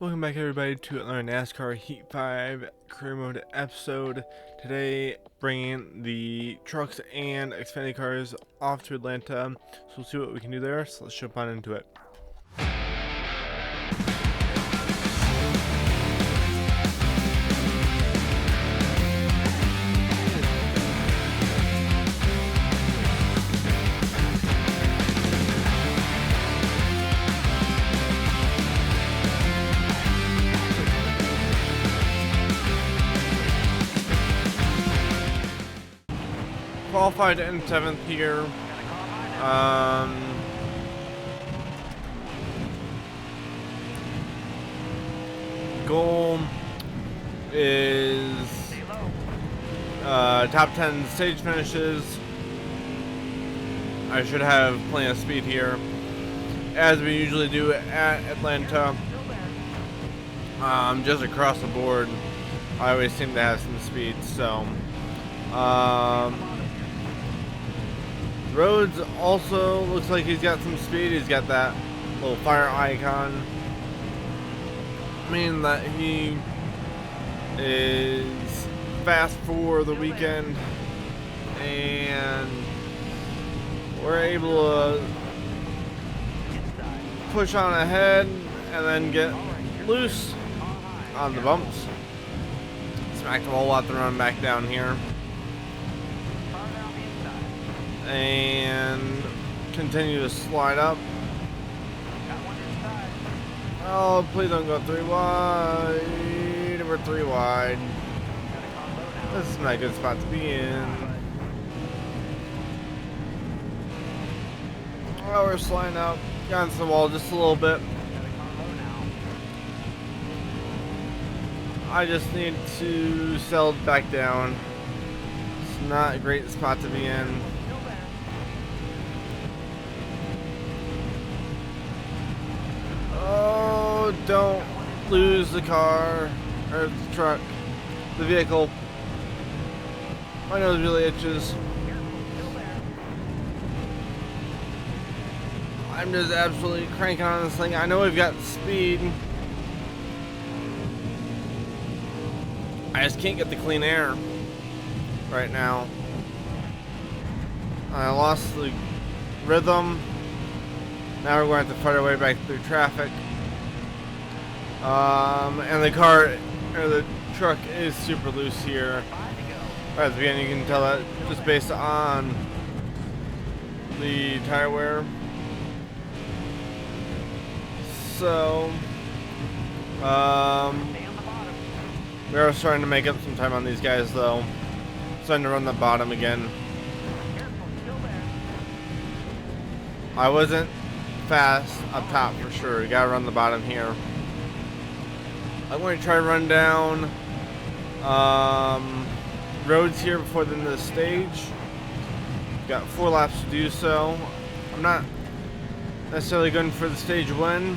Welcome back everybody to another NASCAR Heat 5 Career Mode episode. Today bringing the trucks and Xfinity cars off to Atlanta. So we'll see what we can do there, so let's jump on into it. Qualified in 7th here. Goal is top 10 stage finishes. I should have plenty of speed here, as we usually do at Atlanta. Just across the board, I always seem to have some speed. So. Rhodes also looks like he's got some speed. He's got that little fire icon. I mean that he is fast for the weekend, and we're able to push on ahead and then get loose on the bumps. Smacked a whole lot to run back down here. And continue to slide up. Oh, please don't go 3 wide. We're 3 wide. This is not a good spot to be in. Oh, we're sliding up against the wall just a little bit. I just need to settle back down. It's not a great spot to be in. Oh, don't lose the car, or the truck, the vehicle. My nose really itches. I'm just absolutely cranking on this thing. I know we've got speed. I just can't get the clean air right now. I lost the rhythm. Now we're going to have to fight our way back through traffic. And the car, or the truck, is super loose here. Right at the beginning, you can tell that just based on the tire wear. So, we are starting to make up some time on these guys, though. Starting to run the bottom again. I wasn't fast up top for sure. You gotta run the bottom here. I'm going to try to run down Rhodes here before the end of the stage. Got 4 laps to do so. I'm not necessarily going for the stage win,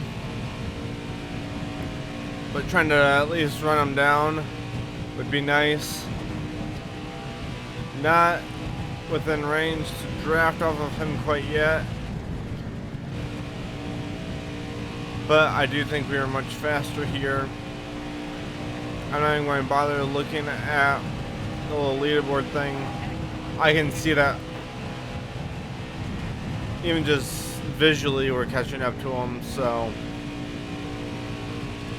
but trying to at least run him down would be nice. Not within range to draft off of him quite yet, but I do think we are much faster here. I'm not even going to bother looking at the little leaderboard thing. I can see that even just visually we're catching up to them. So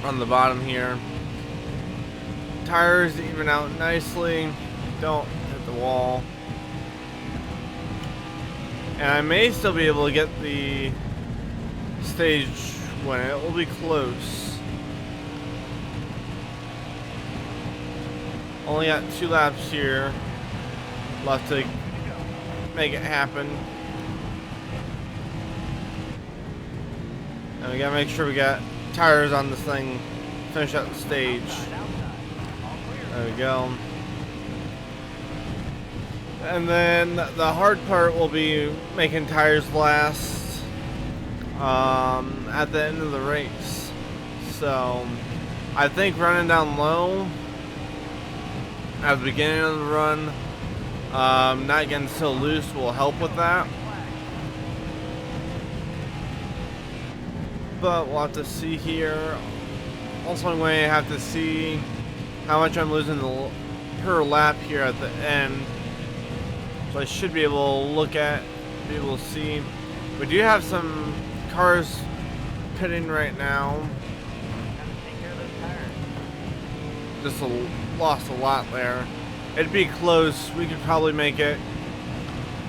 on the bottom here, tires even out nicely, don't hit the wall, and I may still be able to get the stage win. It will be close. Only got 2 laps here left to make it happen. And we gotta make sure we got tires on this thing, finish out the stage. There we go. And then the hard part will be making tires last at the end of the race. So I think running down low at the beginning of the run, not getting so loose will help with that. but we'll have to see here. Also, I'm going to have to see how much I'm losing per lap here at the end. So I should be able to look at, be able to see. We do have some cars pitting right now. Just lost a lot there. It'd be close. We could probably make it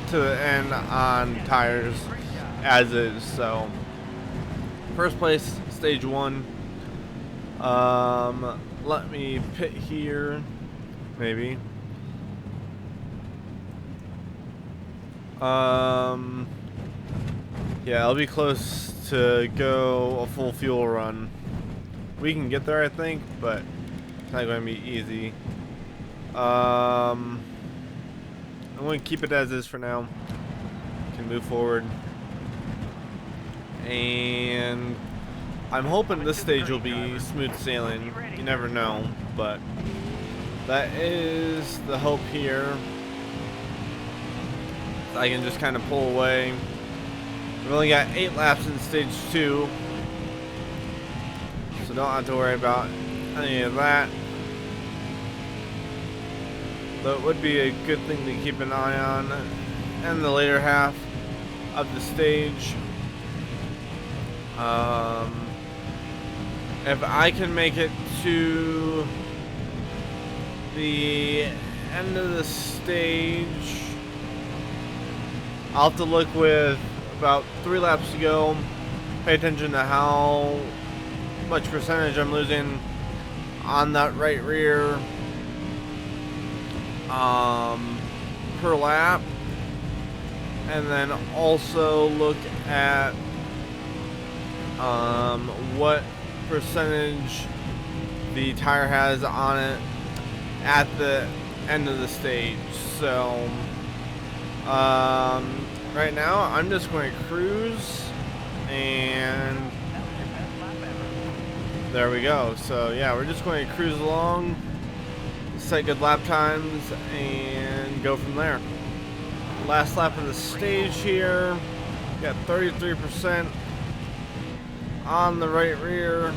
to the end on tires as is. So first place, stage 1. Let me pit here, maybe. Yeah, I'll be close to go a full fuel run. We can get there, I think, but it's not going to be easy. I'm going to keep it as is for now. Can move forward. And I'm hoping this stage will be smooth sailing. You never know, but that is the hope here. I can just kind of pull away. We've only got 8 laps in stage 2, so don't have to worry about any of that. Though it would be a good thing to keep an eye on in the later half of the stage. If I can make it to the end of the stage, I'll have to look with about 3 laps to go, pay attention to how much percentage I'm losing on that right rear per lap, and then also look at what percentage the tire has on it at the end of the stage. So right now I'm just going to cruise, and there we go. So yeah, we're just going to cruise along, set good lap times, and go from there. Last lap of the stage here, got 33% on the right rear.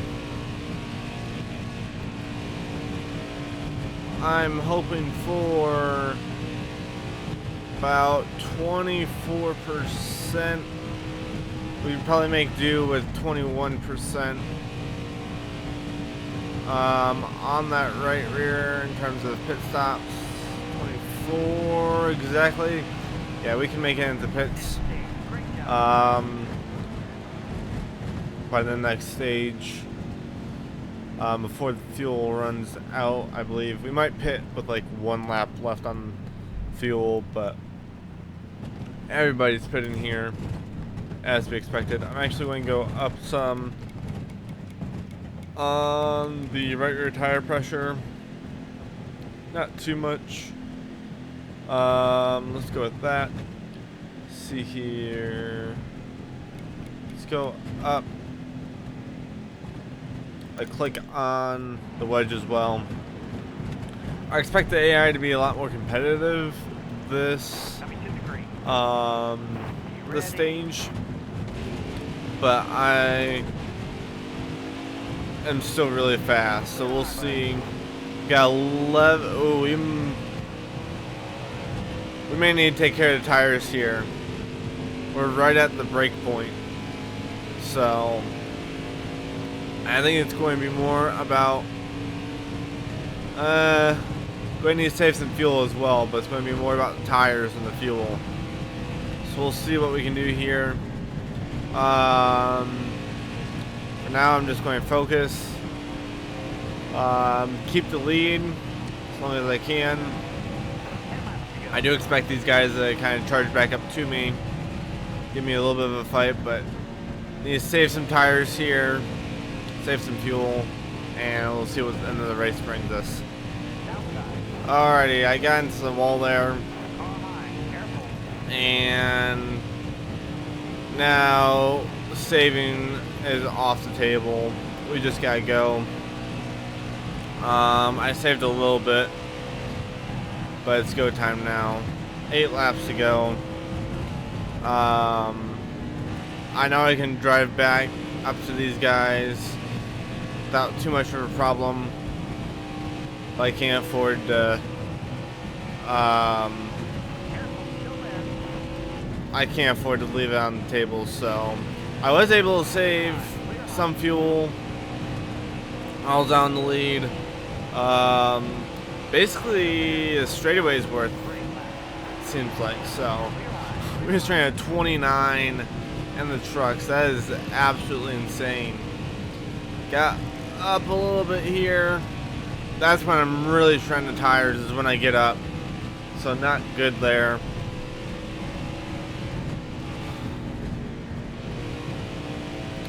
I'm hoping for about 24%. We could probably make do with 21% on that right rear in terms of pit stops. 24 exactly. Yeah, we can make it into pits by the next stage, before the fuel runs out, I believe. We might pit with like 1 lap left on fuel, but everybody's pitting here as we expected. I'm actually going to go up some on the right rear tire pressure. Not too much. Let's go with that. Let's see here. Let's go up. I click on the wedge as well. I expect the AI to be a lot more competitive this stage, but I am still really fast, so we'll see. Got 11. Oh, we may need to take care of the tires here. We're right at the break point, so I think it's going to be more about going to need to save some fuel as well, but it's going to be more about the tires than the fuel. So we'll see what we can do here. For now, I'm just going to focus, keep the lead as long as I can. I do expect these guys to kind of charge back up to me, give me a little bit of a fight, but need to save some tires here, save some fuel, and we'll see what the end of the race brings us. Alrighty, I got into the wall there, and now saving is off the table. We just gotta go. I saved a little bit, but it's go time now. 8 laps to go. I know I can drive back up to these guys without too much of a problem. But I can't afford to. I can't afford to leave it on the table, so I was able to save some fuel. I was down the lead. Basically, a straightaway's worth, it seems like. So we're just trying to 29 in the trucks. That is absolutely insane. Got up a little bit here. That's when I'm really shredding the tires, is when I get up. So not good there.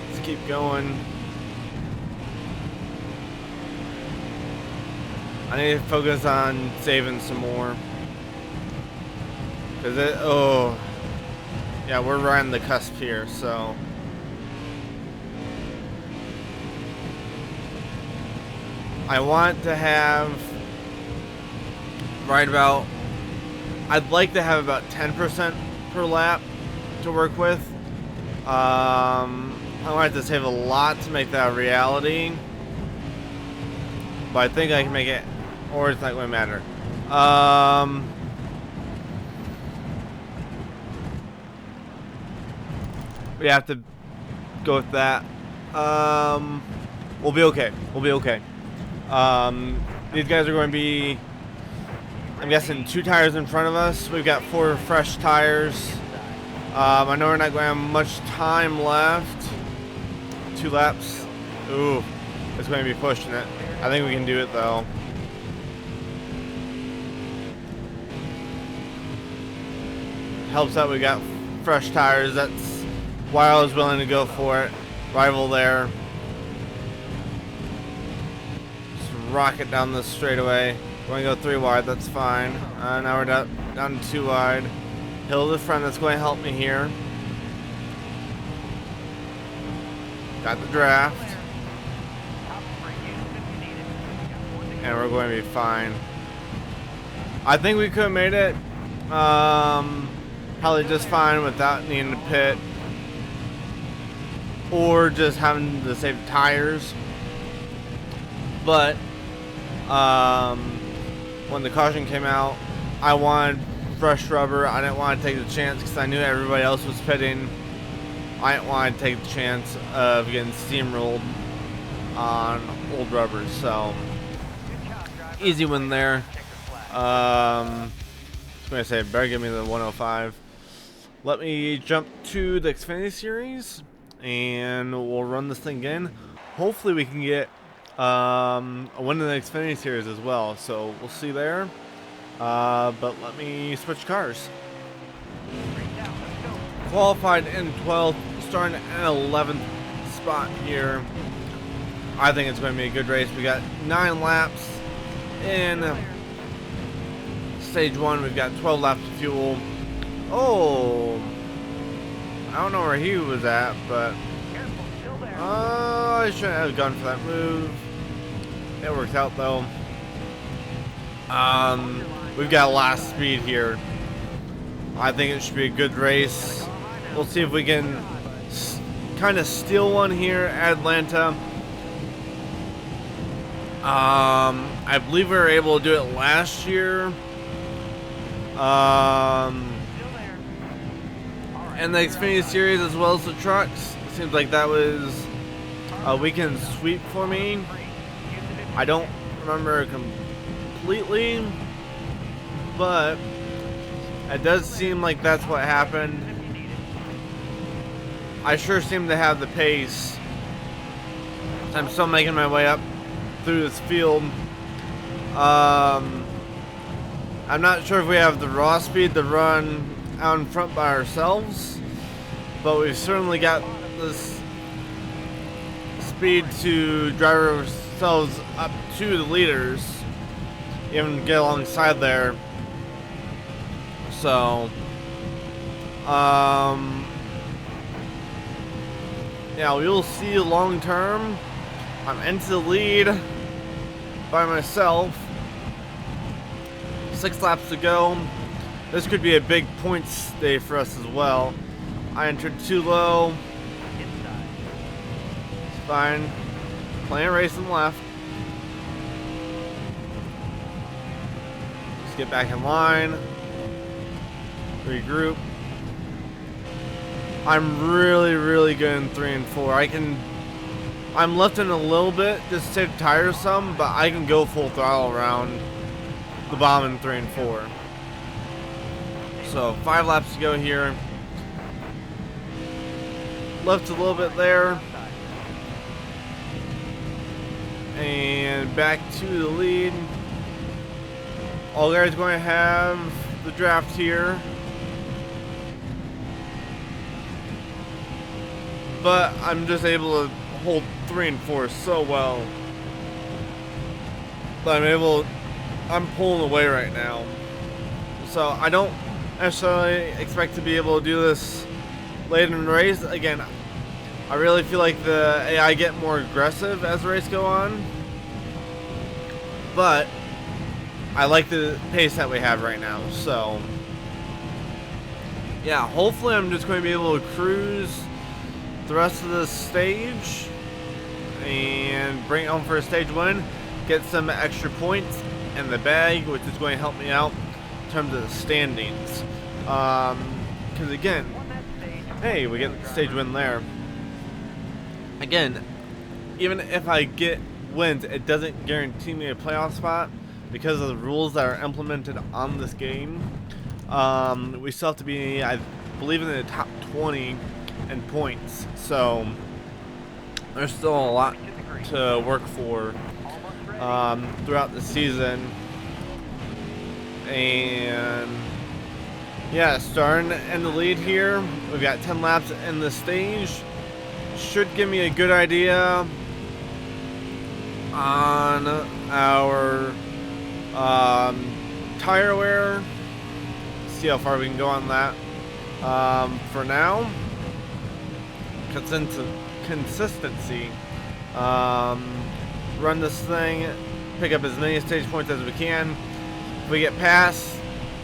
Let's keep going. I need to focus on saving some more. Cause yeah, we're right on the cusp here, so. I want to have I'd like to have about 10% per lap to work with. I want to save a lot to make that a reality. But I think I can make it, or it's not going to matter. We have to go with that. We'll be okay. We'll be okay. These guys are going to be, I'm guessing, 2 tires in front of us. We've got 4 fresh tires. I know we're not going to have much time left. 2 laps. Ooh, it's going to be pushing it. I think we can do it though. Helps that we got fresh tires. That's why I was willing to go for it. Rival there. Just rocket down this straightaway. We're going to go 3 wide. That's fine. Now we're down to 2 wide. Hill to the front. That's going to help me here. Got the draft. And we're going to be fine. I think we could have made it probably just fine without needing to pit. Or just having to save tires. But when the caution came out, I wanted fresh rubber. I didn't want to take the chance because I knew everybody else was pitting. I didn't want to take the chance of getting steamrolled on old rubber. So easy win there. I was going to say, better give me the 105. Let me jump to the Xfinity Series, and we'll run this thing again. Hopefully we can get a win in the Xfinity Series as well. So we'll see there. But let me switch cars. Qualified in 12th, starting in 11th spot here. I think it's going to be a good race. We got 9 laps. In stage 1, we've got 12 laps of fuel. Oh, I don't know where he was at, but I shouldn't have gone for that move. It worked out though. We've got a lot of speed here. I think it should be a good race. We'll see if we can kind of steal one here at Atlanta. I believe we were able to do it last year. And the Xfinity Series as well as the trucks. Seems like that was a weekend sweep for me. I don't remember completely, but it does seem like that's what happened. I sure seem to have the pace. I'm still making my way up through this field. I'm not sure if we have the raw speed to run out in front by ourselves, but we've certainly got this speed to drive ourselves up to the leaders, even get alongside there. So yeah, we will see long term. I'm into the lead by myself. 6 laps to go. This could be a big points day for us as well. I entered too low. It's fine. plenty of racing left. Let's get back in line. Regroup. I'm really good in 3 and 4. I'm lifting a little bit just to save tires some, but I can go full throttle around the bottom in 3 and 4. So 5 laps to go here. Lift a little bit there. And back to the lead. Allgaier's going to have the draft here. But I'm just able to hold 3 and 4 so well. But I'm pulling away right now. So I don't necessarily expect to be able to do this late in the race. Again, I really feel like the AI get more aggressive as the race go on. But I like the pace that we have right now. So yeah, hopefully I'm just going to be able to cruise the rest of the stage and bring it home for a stage win, get some extra points in the bag, which is going to help me out in terms of the standings. Because again, hey, we get the stage win there. Again, even if I get wins, it doesn't guarantee me a playoff spot because of the rules that are implemented on this game. We still have to be, I believe, in the top 20 in points, so there's still a lot to work for throughout the season. And yeah, starting in the lead here, we've got 10 laps in the stage. Should give me a good idea on our tire wear. See how far we can go on that. For now, consistency. Run this thing, pick up as many stage points as we can. If we get past,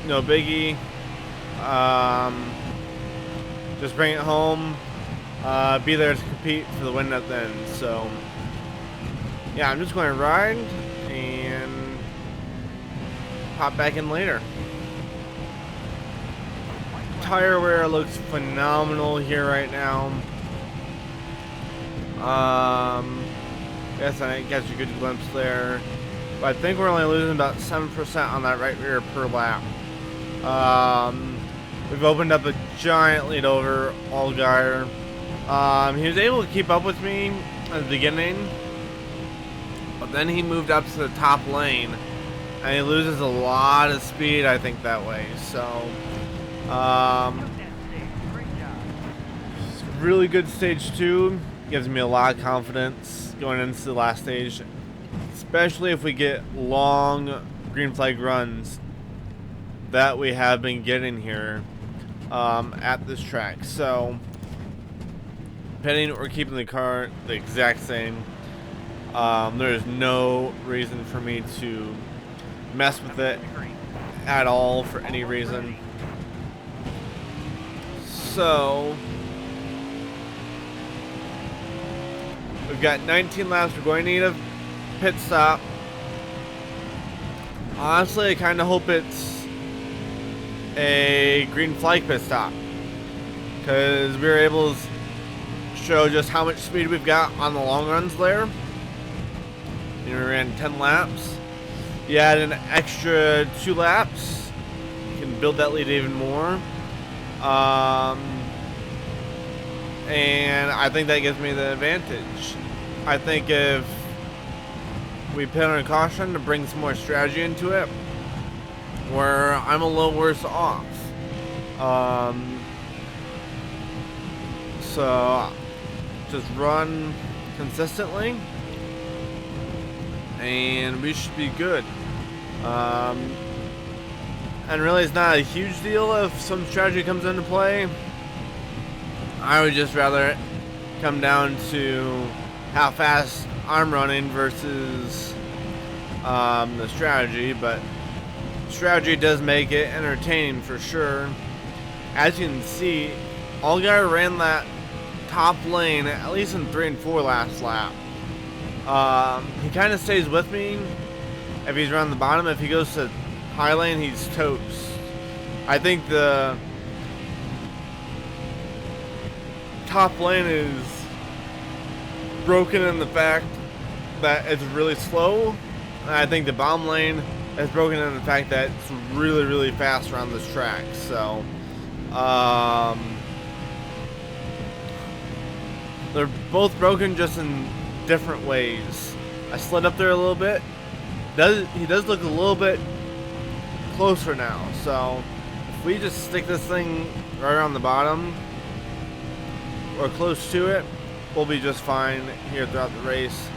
no biggie. Just bring it home. Be there to compete for the win at the end. So yeah, I'm just going to ride and pop back in later. Tire wear looks phenomenal here right now. Yes, I didn't catch a good glimpse there, but I think we're only losing about 7% on that right rear per lap. We've opened up a giant lead over Allgaier. He was able to keep up with me at the beginning, but then he moved up to the top lane, and he loses a lot of speed, I think, that way. So, really good stage 2. Gives me a lot of confidence going into the last stage, especially if we get long green flag runs that we have been getting here at this track. So pitting or keeping the car the exact same, there's no reason for me to mess with it at all for any reason. So we've got 19 laps. We're going to need a pit stop. Honestly, I kind of hope it's a green flag pit stop, because we were able to show just how much speed we've got on the long runs there. And we ran 10 laps. You add an extra 2 laps, you can build that lead even more. And I think that gives me the advantage. I think if we pit on a caution to bring some more strategy into it, where I'm a little worse off. So just run consistently and we should be good. And really, it's not a huge deal if some strategy comes into play. I would just rather it come down to how fast I'm running versus the strategy, but strategy does make it entertaining for sure. As you can see, Allgaier ran that top lane at least in 3 and 4 last lap. He kind of stays with me if he's around the bottom. If he goes to high lane, he's toast. I think the top lane is broken in the fact that it's really slow. And I think the bottom lane is broken in the fact that it's really, really fast around this track. So, they're both broken just in different ways. I slid up there a little bit. He does look a little bit closer now. So, if we just stick this thing right around the bottom or close to it, we'll be just fine here throughout the race.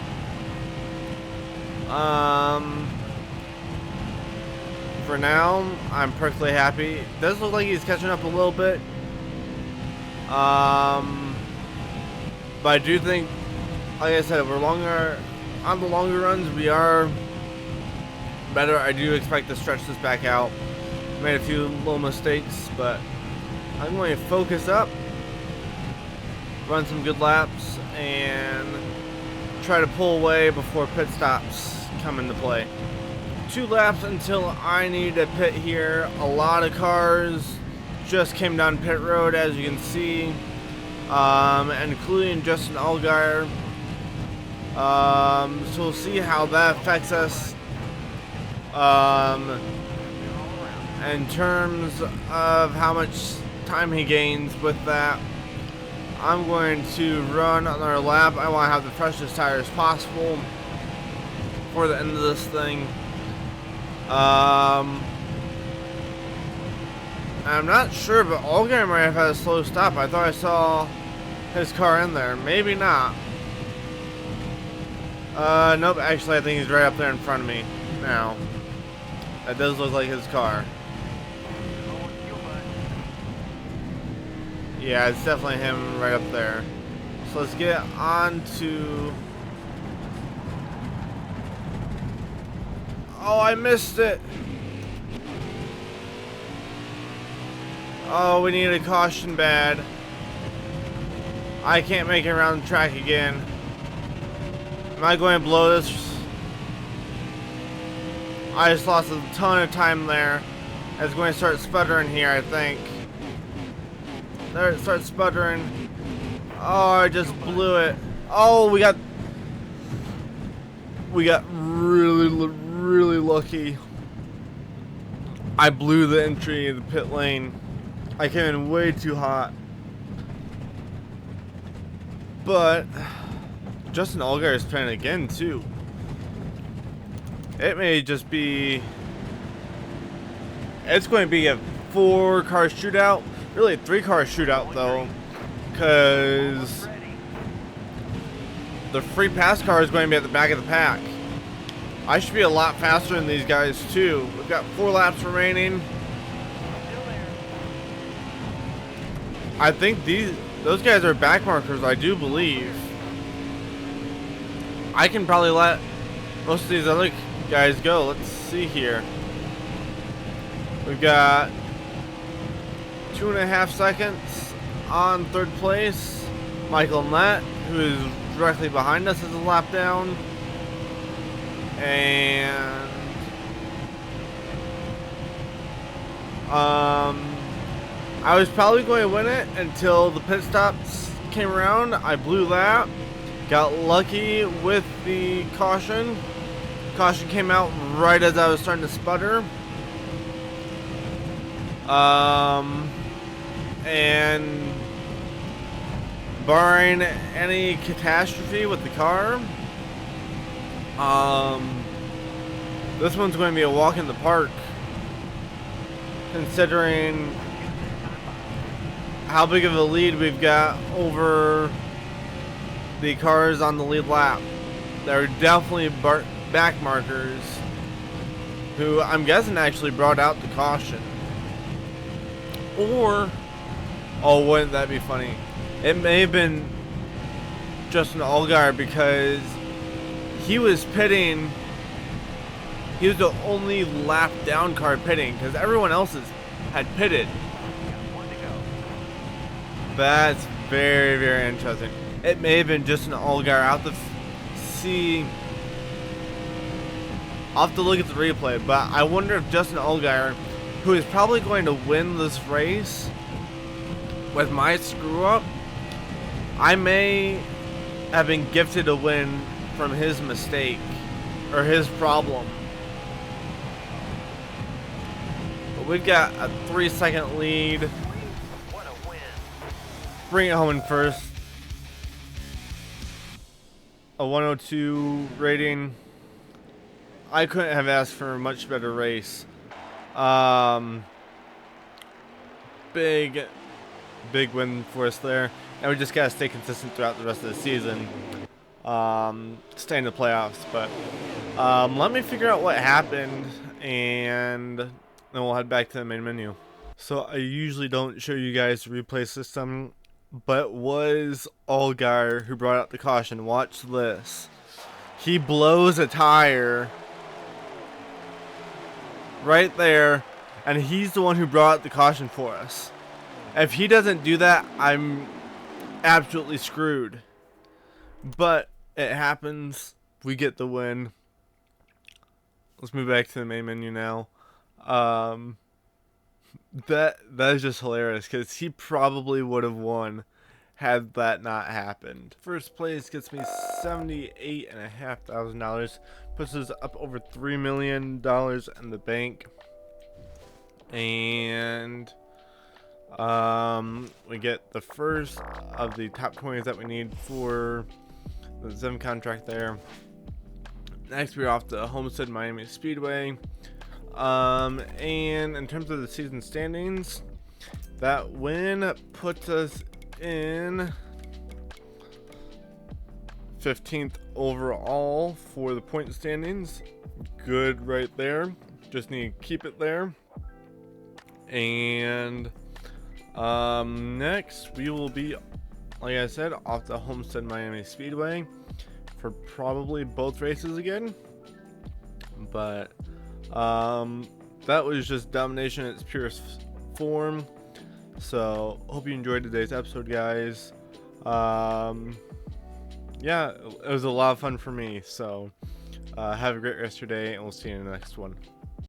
For now, I'm perfectly happy. It does look like he's catching up a little bit. But I do think, like I said, we're on the longer runs, we are better. I do expect to stretch this back out. Made a few little mistakes, but I'm going to focus up, run some good laps, and try to pull away before pit stops come into play. 2 laps until I need to pit here. A lot of cars just came down pit road, as you can see, including Justin Allgaier. So we'll see how that affects us in terms of how much time he gains with that. I'm going to run another lap. I want to have the freshest tires possible for the end of this thing. I'm not sure, but Allgaier might have had a slow stop. I thought I saw his car in there. Maybe not. Nope, actually I think he's right up there in front of me now. That does look like his car. Yeah, it's definitely him right up there. So let's get on to... Oh, I missed it. Oh, we need a caution bad. I can't make it around the track again. Am I going to blow this? I just lost a ton of time there. It's going to start sputtering here, I think. There it starts sputtering. Oh, I just blew it. Oh, we got really lucky. I blew the entry in the pit lane. I came in way too hot. But Justin Allgaier is playing again too. It may just be... It's going to be a 4-car shootout. Really a 3-car shootout though. Because the free pass car is going to be at the back of the pack. I should be a lot faster than these guys too. We've got 4 laps remaining. I think those guys are back markers, I do believe. I can probably let most of these other guys go. Let's see here. We've got 2.5 seconds on 3rd place. Michael Nett, who is directly behind us, is a lap down. And I was probably going to win it until the pit stops came around. I blew that. Got lucky with the caution. Caution came out right as I was starting to sputter. And barring any catastrophe with the car, this one's going to be a walk in the park, considering how big of a lead we've got over the cars on the lead lap. They're definitely back markers, who I'm guessing actually brought out the caution. Or, oh, wouldn't that be funny? It may have been Justin Allgaier, because he was pitting. He was the only lap down car pitting, because everyone else had pitted. That's very, very interesting. It may have been Justin Allgaier out the see. I'll have to look at the replay, but I wonder if Justin Allgaier, who is probably going to win this race with my screw up, I may have been gifted a win from his mistake or his problem. But we've got a 3-second lead. What a win. Bring it home in first. A 102 rating. I couldn't have asked for a much better race. Big win for us there. And we just gotta stay consistent throughout the rest of the season. Stay in the playoffs. But let me figure out what happened, and then we'll head back to the main menu. So I usually don't show you guys the replay system, but it was Allgaier who brought out the caution. Watch this. He blows a tire right there, and he's the one who brought out the caution for us. If he doesn't do that, I'm absolutely screwed. But it happens. We get the win. Let's move back to the main menu now. That is just hilarious because he probably would have won had that not happened. First place gets me $78,500, puts us up over $3 million in the bank, and we get the first of the top 20s that we need for the Zim contract there. Next, we're off to Homestead Miami Speedway. And in terms of the season standings, that win puts us in 15th overall for the point standings. Good right there. Just need to keep it there. And next we will be, like I said, off the Homestead Miami Speedway for probably both races again. But that was just domination in its purest form. So hope you enjoyed today's episode, guys. Yeah, it was a lot of fun for me. So have a great rest of your day, and we'll see you in the next one.